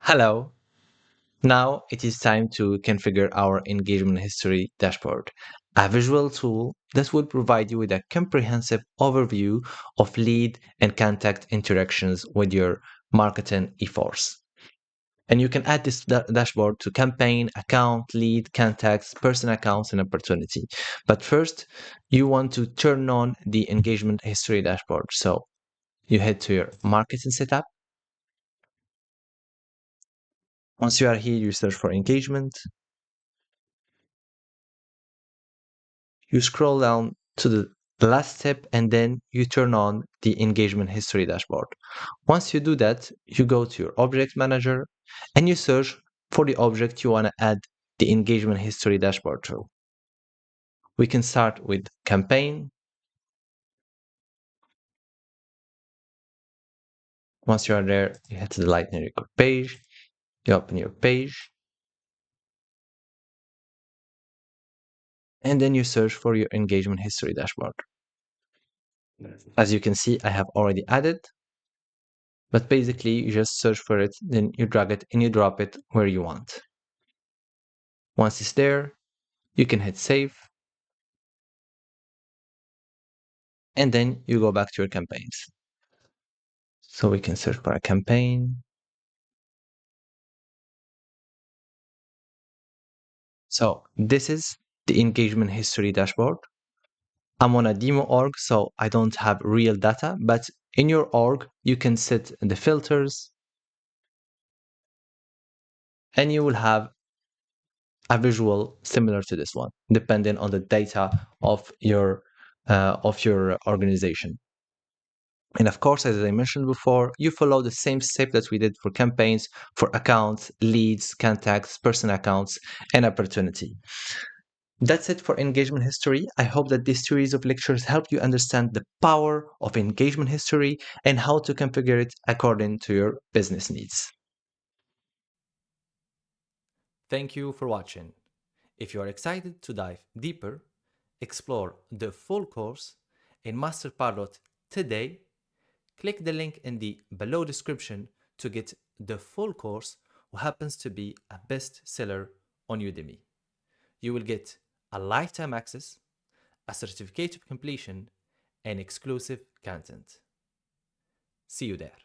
Hello. Now it is time to configure our engagement history dashboard, a visual tool that will provide you with a comprehensive overview of lead and contact interactions with your marketing efforts. And you can add this dashboard to campaign, account, lead, contacts, person accounts, and opportunity. But first, you want to turn on the engagement history dashboard. So you head to your marketing setup. Once you are here, you search for engagement. You scroll down to the last step and then you turn on the engagement history dashboard. Once you do that, you go to your object manager and you search for the object you want to add the engagement history dashboard to. We can start with campaign. Once you are there, you head to the Lightning Record page, you open your page, and then you search for your engagement history dashboard. As you can see, I have already added, but basically you just search for it, then you drag it and you drop it where you want. Once it's there, you can hit save, and then you go back to your campaigns. So we can search for a campaign. So this is the engagement history dashboard. I'm on a demo org, so I don't have real data, but in your org, you can set the filters and you will have a visual similar to this one, depending on the data of your organization. And of course, as I mentioned before, you follow the same step that we did for campaigns, for accounts, leads, contacts, person accounts, and opportunity. That's it for engagement history. I hope that this series of lectures helped you understand the power of engagement history and how to configure it according to your business needs. Thank you for watching. If you are excited to dive deeper, explore the full course, and master Pardot today, click the link in the below description to get the full course, who happens to be a bestseller on Udemy. You will get a lifetime access, a certificate of completion, and exclusive content. See you there.